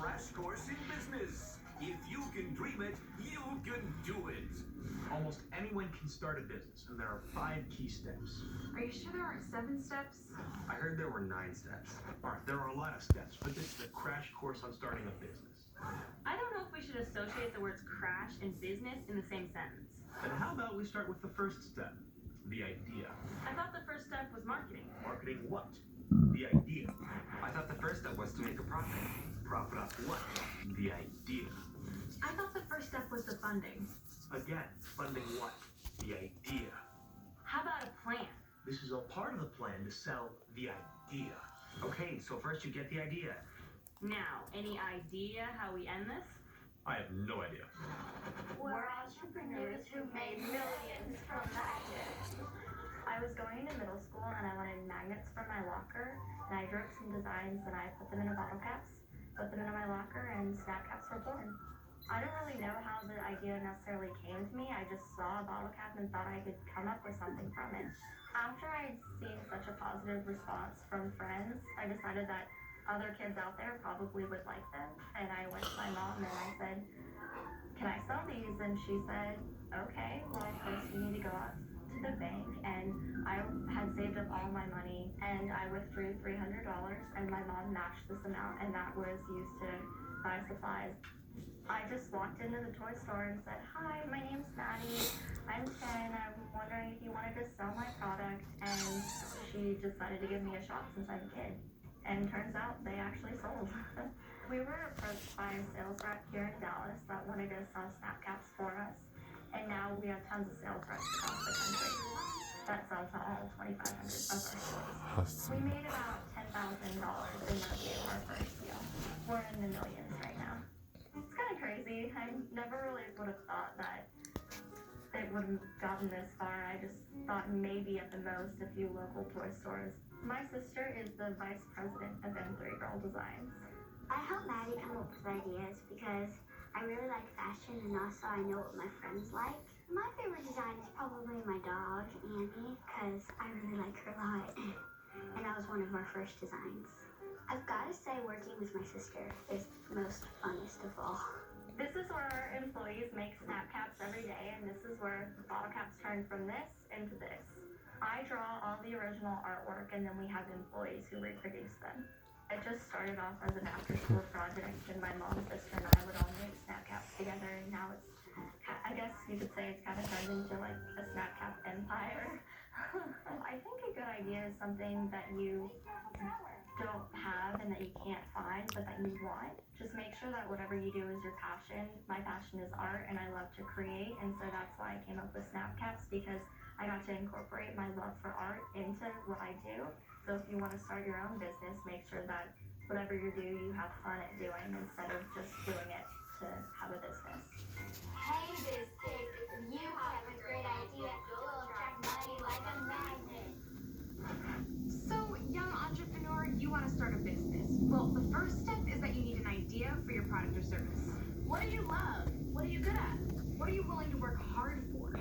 crash course in business. If you can dream it, you can do it. Almost anyone can start a business, and there are 5 key steps. Are you sure there aren't 7 steps? I heard there were 9 steps. All right, there are a lot of steps, but this is a crash course on starting a business. I don't know if we should associate the words crash and business in the same sentence. Then how about we start with the first step, the idea. I thought the first step was marketing. Marketing what? The idea. I thought the first step was to make a profit. Profit off what? The idea. I thought the first step was the funding. Again, funding what? The idea. How about a plan? This is a part of the plan to sell the idea. Okay, so first you get the idea. Now, any idea how we end this? I have no idea. We're entrepreneurs who made millions from magic. I was going into middle school and I wanted magnets for my locker, and I drew up some designs and I put them into bottle caps, put them into my locker, and snap caps were born. I don't really know how the idea necessarily came to me. I just saw a bottle cap and thought I could come up with something from it. After I'd seen such a positive response from friends, I decided that other kids out there probably would like them. And I went to my mom and I said, "Can I sell these?" And she said, "Okay, well, first you need to go out to the bank." And I had saved up all my money and I withdrew $300, and my mom matched this amount, and that was used to buy supplies. I just walked into the toy store and said, "Hi, my name's Maddie. I'm 10. I'm wondering if you wanted to sell my product." And she decided to give me a shot since I'm a kid. And turns out they actually sold. We were approached by a sales rep here in Dallas that wanted to sell snap caps for us. And now we have tons of sales reps across the country that sell to all 2,500 of our stores. We made about $10,000 in revenue our first deal. We're in the millions right now. It's kind of crazy. I never really would have thought that it would have gotten this far. I just thought maybe at the most a few local toy stores. My sister is the vice president of M3 Girl Designs. I help Maddie come up with ideas because I really like fashion, and also I know what my friends like. My favorite design is probably my dog, Annie, because I really like her a lot. And that was one of our first designs. I've got to say, working with my sister is the most funnest of all. This is where our employees make snap caps every day, and this is where the bottle caps turn from this into this. I draw all the original artwork, and then we have employees who reproduce them. It just started off as an after-school project, and my mom, sister, and I would all make snap caps together, and now it's, I guess you could say it's kind of turned into like a snap cap empire. I think a good idea is something that you don't have and that you can't find, but that you want. Just make sure that whatever you do is your passion. My passion is art, and I love to create, and so that's why I came up with snap caps, because I got to incorporate my love for art into what I do. So if you want to start your own business, make sure that whatever you do, you have fun at doing instead of just doing it to have a business. Hey, Biz Kid, if you have a great idea, you'll attract money like a magnet. So, young entrepreneur, you want to start a business. Well, the first step is that you need an idea for your product or service. What do you love? What are you good at? What are you willing to work hard for?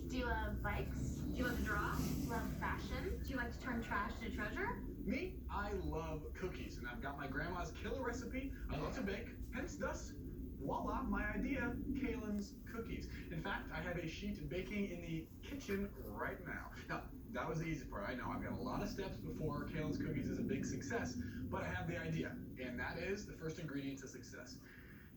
Do you love bikes? Do you love to draw? Love fashion? Do you like to turn trash into treasure? Me, I love cookies, and I've got my grandma's killer recipe. I love to bake, hence thus, voila, my idea, Kaylin's Cookies. In fact, I have a sheet baking in the kitchen right now. Now, that was the easy part. I know I've got a lot of steps before Kaylin's Cookies is a big success, but I have the idea, and that is the first ingredient to success.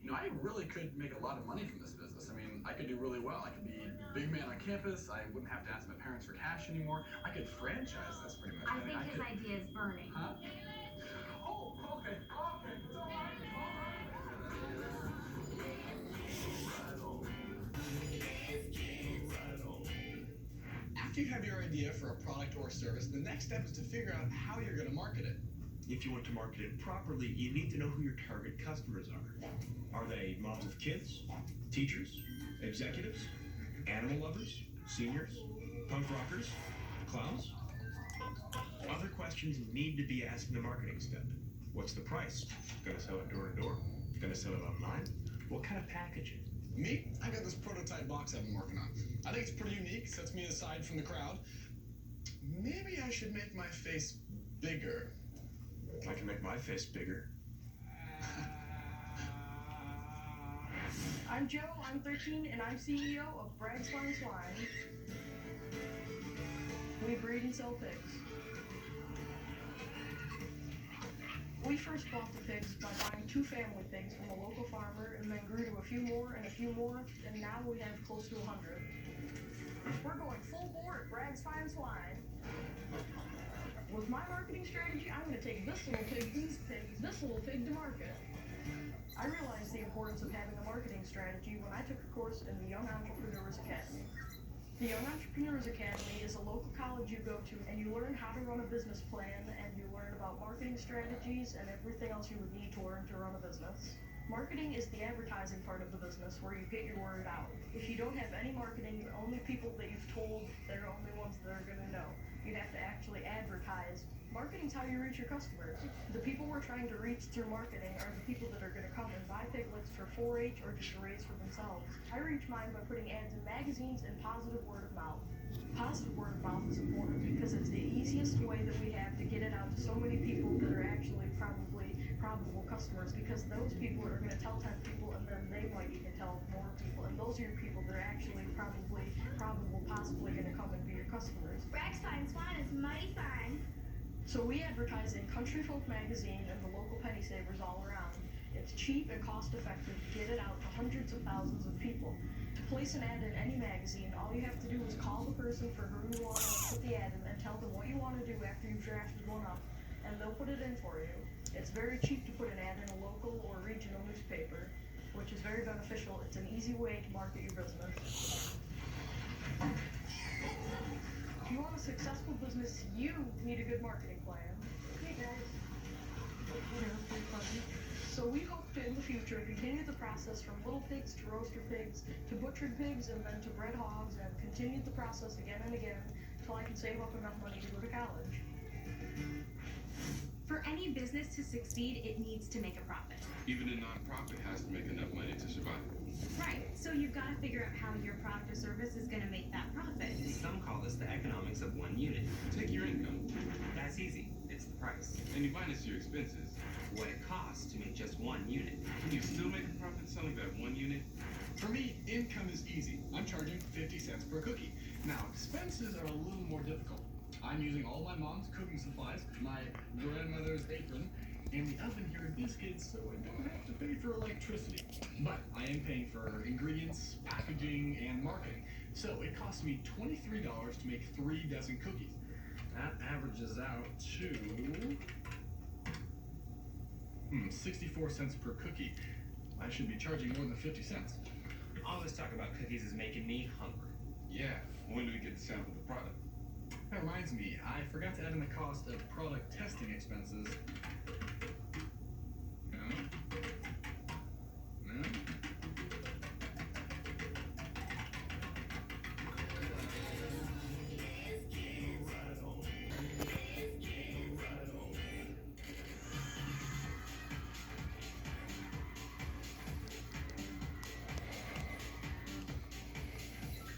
You know, I really could make a lot of money from this business. I mean, I could do really well. I could be big man on campus. I wouldn't have to ask my parents for cash anymore. I could franchise this pretty much. I think his idea is burning. Huh? Oh, okay. It's all right. After you have your idea for a product or service, the next step is to figure out how you're going to market it. If you want to market it properly, you need to know who your target customers are. Are they moms with kids, teachers, executives, animal lovers, seniors, punk rockers, clowns? Other questions need to be asked in the marketing step. What's the price? Gonna sell it door to door? Gonna sell it online? What kind of packaging? Me, I got this prototype box I've been working on. I think it's pretty unique, sets me aside from the crowd. Maybe I should make my face bigger. I can make my face bigger. I'm Joe, I'm 13, and I'm CEO of Bragg's Fine Swine. We breed and sell pigs. We first bought the pigs by buying 2 family pigs from a local farmer and then grew to a few more, and now we have close to 100. We're going full bore at Bragg's Fine Swine. With my marketing strategy, I'm going to take this little pig, these pigs, this little pig to market. I realized the importance of having a marketing strategy when I took a course in the Young Entrepreneurs Academy. The Young Entrepreneurs Academy is a local college you go to, and you learn how to run a business plan, and you learn about marketing strategies and everything else you would need to learn to run a business. Marketing is the advertising part of the business where you get your word out. If you don't have any marketing, the only people that you've told, they're the only ones that are going to know. You have to actually advertise. Marketing's how you reach your customers. The people we're trying to reach through marketing are the people that are going to come and buy piglets for 4-H or just to raise for themselves. I reach mine by putting ads in magazines and positive word of mouth. Positive word of mouth is important because it's the easiest way that we have to get it out to so many people that are actually probable customers, because those people are going to tell 10 people and then they might even tell more people, and those are your people that are actually possibly going to come and be your customers. Bragg's Fine Swine is mighty fine. So we advertise in Country Folk magazine and the local penny savers all around. It's cheap and cost effective to get it out to hundreds of thousands of people. To place an ad in any magazine, all you have to do is call the person for whom you want to put the ad in and tell them what you want to do after you've drafted one up, and they'll put it in for you. It's very cheap to put an ad in a local or regional newspaper, which is very beneficial. It's an easy way to market your business. If you want a successful business, you need a good marketing plan. Hey guys. So we hope to, in the future, continue the process from little pigs to roaster pigs to butchered pigs and then to bred hogs, and continue the process again and again until I can save up enough money to go to college. For any business to succeed, it needs to make a profit. Even a nonprofit has to make enough money to survive. Right, so you've got to figure out how your product or service is going to make that profit. Some call this the economics of one unit. Take your income, That's easy. It's the price. and you minus your expenses. What it costs to make just one unit. Can you still make a profit selling that one unit? For me, income is easy. I'm charging 50 cents per cookie. Now, expenses are a little more difficult. I'm using all my mom's cooking supplies, my grandmother's apron, and the oven here at Biz Kid, so I don't have to pay for electricity. But I am paying for ingredients, packaging, and marketing. So it costs me $23 to make 3 dozen cookies. That averages out to 64 cents per cookie. I should be charging more than 50 cents. All this talk about cookies is making me hungry. Yeah, when do we get to sample the product? That reminds me, I forgot to add in the cost of product testing expenses. No.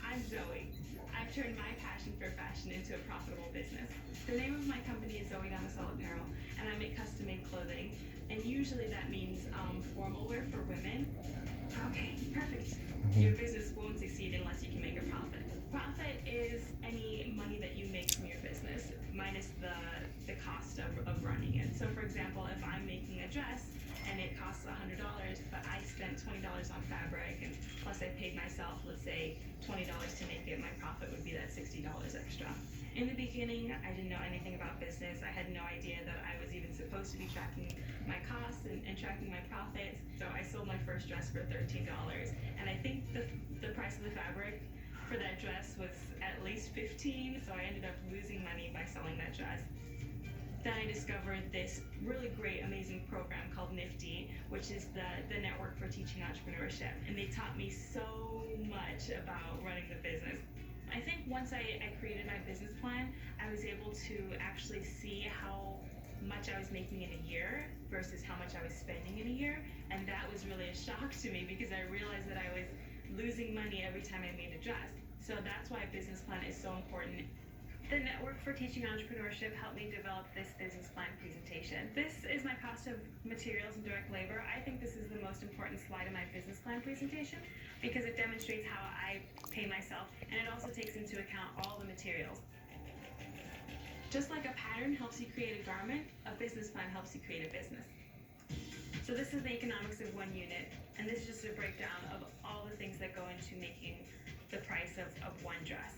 I'm Zoe. I've turned my passion for fashion into a profitable business. The name of my company is Zoe Donicel Apparel, and I make custom-made clothing. And usually that means formal wear for women. Okay, perfect. Your business won't succeed unless you can make a profit. Profit is any money that you make from your business minus the cost of running it. So for example, if I'm making a dress and it costs $100, but I spent $20 on fabric, and plus I paid myself, let's say, $20 to make it, my profit would be that $60 extra. In the beginning, I didn't know anything about business. I had no idea that I was even supposed to be tracking my costs and tracking my profits. So I sold my first dress for $13, and I think the price of the fabric for that dress was at least $15, so I ended up losing money by selling that dress. Then I discovered this really great, amazing program called Nifty, which is the network for teaching entrepreneurship. And they taught me so much about running the business. I think once I created my business plan, I was able to actually see how much I was making in a year versus how much I was spending in a year. And that was really a shock to me because I realized that I was losing money every time I made a dress. So that's why a business plan is so important. The Network for Teaching Entrepreneurship helped me develop this business plan presentation. This is my cost of materials and direct labor. I think this is the most important slide in my business plan presentation because it demonstrates how I pay myself, and it also takes into account all the materials. Just like a pattern helps you create a garment, a business plan helps you create a business. So this is the economics of one unit, and this is just a breakdown of all the things that go into making the price of one dress.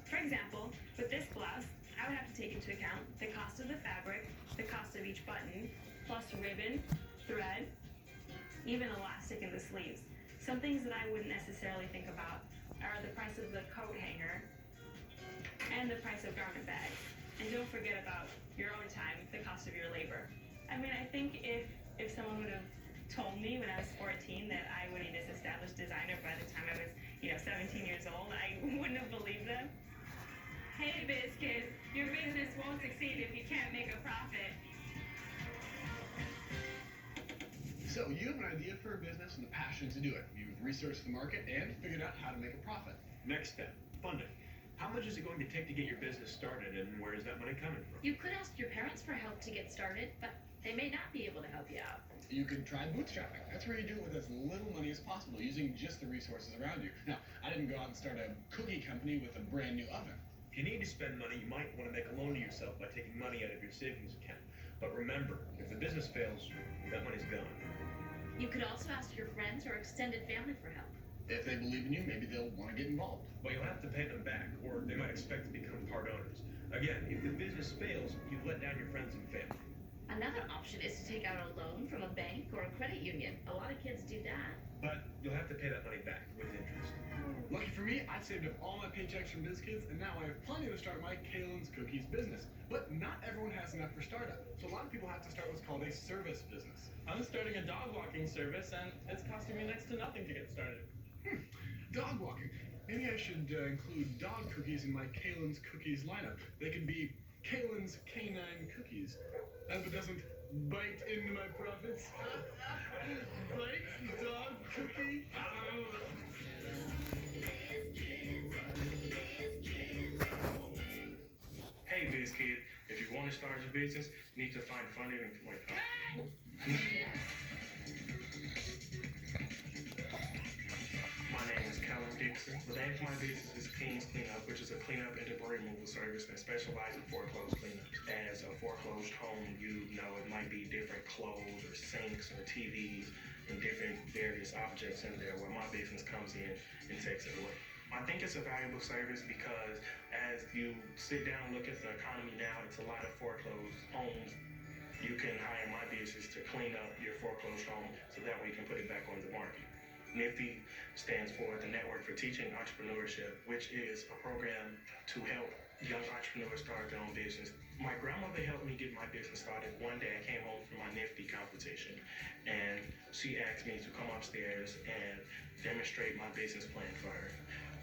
For example, with this blouse, I would have to take into account the cost of the fabric, the cost of each button, plus ribbon, thread, even elastic in the sleeves. Some things that I wouldn't necessarily think about are the price of the coat hanger and the price of garment bags. And don't forget about your own time, the cost of your labor. I mean, I think if someone would have told me when I was 14 that I would be this established designer by the time I was, 17 years old, I wouldn't have believed them. Hey, Biz Kid, your business won't succeed if you can't make a profit. So you have an idea for a business and the passion to do it. You've researched the market and figured out how to make a profit. Next step, funding. How much is it going to take to get your business started, and where is that money coming from? You could ask your parents for help to get started, but they may not be able to help you out. You could try bootstrapping. That's where you do it with as little money as possible, using just the resources around you. Now, I didn't go out and start a cookie company with a brand new oven. If you need to spend money, you might want to make a loan to yourself by taking money out of your savings account. But remember, if the business fails, that money's gone. You could also ask your friends or extended family for help. If they believe in you, maybe they'll want to get involved. But you'll have to pay them back, or they might expect to become part owners. Again, if the business fails, you've let down your friends and family. Another option is to take out a loan from a bank or a credit union. A lot of kids do that. But you'll have to pay that money back with interest. Lucky for me, I saved up all my paychecks from Biz Kids, and now I have plenty to start my Kalen's Cookies business. But not everyone has enough for startup, so a lot of people have to start what's called a service business. I'm starting a dog walking service, and it's costing me next to nothing to get started. Dog walking. Maybe I should include dog cookies in my Kalen's Cookies lineup. They could be Kalen's Canine Cookies. I hope it doesn't bite into my profits. Bite dog cookie. Hey, Biz Kid, if you want to start your business, you need to find funding and My name is Callum Dixon. The name of my business is King's Cleanup, which is a cleanup and debris removal service that specializes in foreclosed cleanups. As a foreclosed home, it might be different clothes or sinks or TVs and different various objects in there where my business comes in and takes it away. I think it's a valuable service because as you sit down and look at the economy now, it's a lot of foreclosed homes. You can hire my business to clean up your foreclosed home so that way you can put it back on the market. NIFTY stands for the Network for Teaching Entrepreneurship, which is a program to help young entrepreneurs start their own business. My grandmother helped me get my business started. One day I came home from my NIFTY competition and she asked me to come upstairs and demonstrate my business plan for her.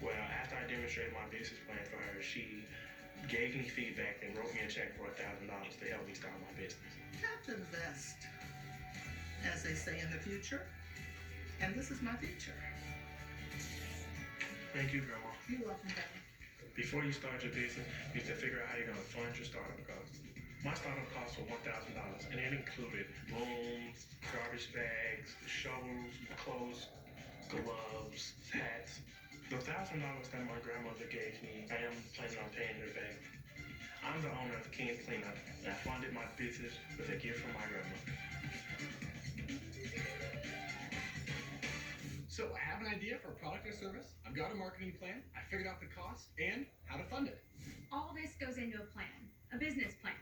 Well, after I demonstrated my business plan for her, she gave me feedback and wrote me a check for $1,000 to help me start my business. Have to invest, as they say, in the future. And this is my future. Thank you, Grandma. You're welcome, Daddy. Before you start your business, you need to figure out how you're going to fund your startup costs. My startup costs were $1,000, and it included brooms, garbage bags, shovels, clothes, gloves, hats. The $1,000 that my grandmother gave me, I am planning on paying her back. I'm the owner of King's Cleanup, and I funded my business with a gift from my grandmother. So I have an idea for a product or service, I've got a marketing plan, I figured out the cost, and how to fund it. All this goes into a plan, a business plan.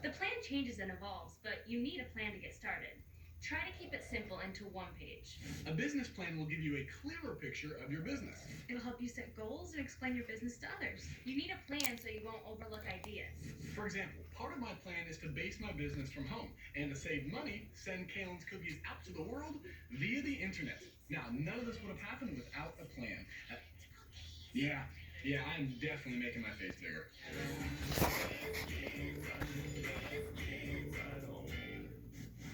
The plan changes and evolves, but you need a plan to get started. Try to keep it simple and to one page. A business plan will give you a clearer picture of your business. It'll help you set goals and explain your business to others. You need a plan so you won't overlook ideas. For example, part of my plan is to base my business from home, and to save money, send Kalen's Cookies out to the world via the internet. Now, none of this would have happened without a plan. Yeah, I'm definitely making my face bigger.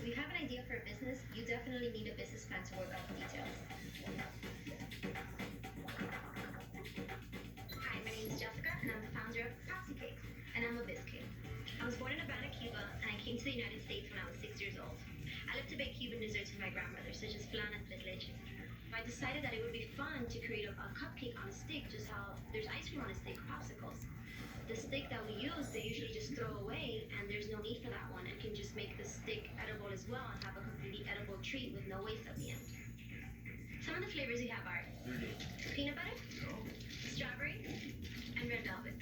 If you have an idea for a business, you definitely need a business plan to work out the details. Hi, my name is Jessica, and I'm the founder founder of Popsy Cakes, and I'm a Biz Kid. I was born in Havana, Cuba, and I came to the United States when I was 6 years old. I lived to bake Cuban desserts with my grandmother, such as flan and tres leches. I decided that it would be fun to create a cupcake on a stick, just how there's ice cream on a stick, popsicles. The stick that we use, they usually just throw away, and there's no need for that one, and can just make the stick edible as well and have a completely edible treat with no waste at the end. Some of the flavors we have are peanut butter, strawberry, and red velvet.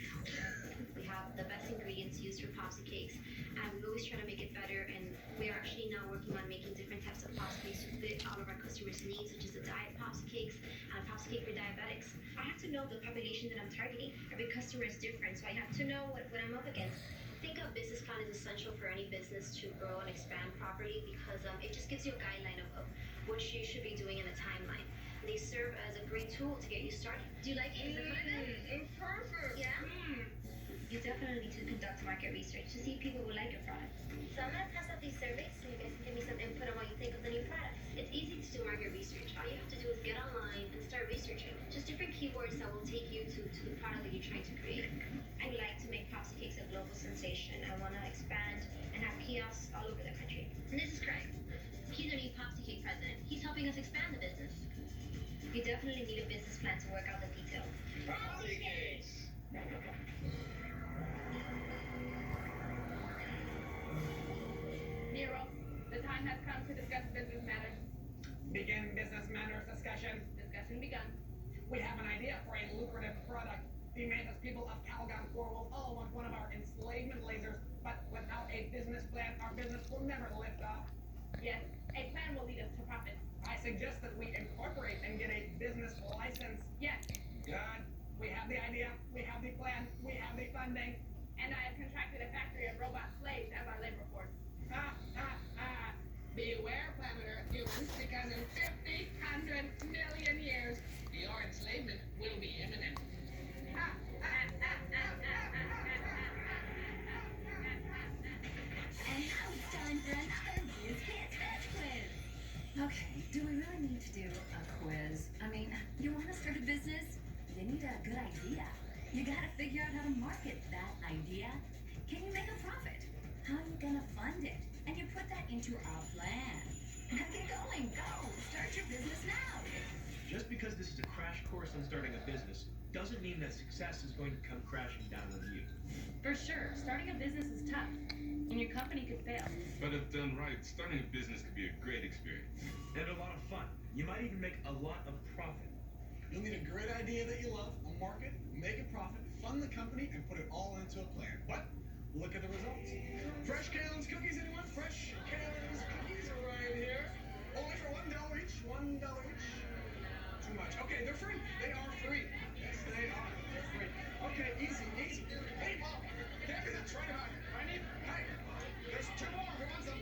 We have the best ingredients used for Popsy Cakes, and we always try to make it better, and we're actually now working on making different types of Popsy Cakes to fit all of our customers' needs, such as the diet Popsy Cakes and Popsy Cake for diabetics. I have to know the population that I'm targeting. Every customer is different, so I have to know what I'm up against. I think a business plan is essential for any business to grow and expand properly because it just gives you a guideline of what you should be doing in a timeline. They serve as a great tool to get you started. Do you like it? Is it good? It's perfect. Yeah? You definitely need to conduct market research to see if people will like your product. So I'm gonna pass out these surveys so you guys can give me some input on what you think of the new product. It's easy to do market research. All you have to do is get online and start researching. Just different keywords that will take you to the product that you're trying to create. I like to make Popsy Cakes a global sensation. I wanna expand and have kiosks all over the country. And this is Craig. He's our new Popsy Cake president. He's helping us expand the business. You definitely need a business plan to work out the details. Popsy Cakes! Nero, the time has come to discuss business matters. Begin business matters discussion. Discussion begun. We have an idea for a lucrative product. The Mantis people of Calgon 4 will all want one of our enslavement lasers, but without a business plan, our business will never lift off. Yes, a plan will lead us to profits. I suggest that we incorporate and get a business license. Yes, Good. We have the idea, we have the plan, we have the funding. and I have contracted a factory of robot slaves as our labor force. Ha, ha, ha. Beware, planet Earth humans, because in 100 million years, your enslavement will be imminent. Ha, ha, ha, ha, ha, ha, And now it's time for another Biz Kid quiz. Okay, do we really need to do a quiz? I mean, you want to start a business? You need a good idea. You gotta figure out how to market that idea. Can you make a profit? How are you gonna fund it? And you put that into a plan. Now get going, go! Start your business now! Just because this is a crash course on starting a business doesn't mean that success is going to come crashing down on you. For sure, starting a business is tough, and your company could fail. But if done right, starting a business could be a great experience. And a lot of fun. You might even make a lot of profit. You'll need a great idea that you love, a market, make a profit, fund the company, and put it all into a plan. But look at the results. Fresh Kalen's cookies, anyone? Fresh Kalen's cookies are right here. Only for $1 each. $1 each. Too much. Okay, they're free. They are free. Yes, they are. They're free. Okay, easy, easy. Hey, Mom. Hand me that tray back. I need. Hey, there's 2 more. Who wants them?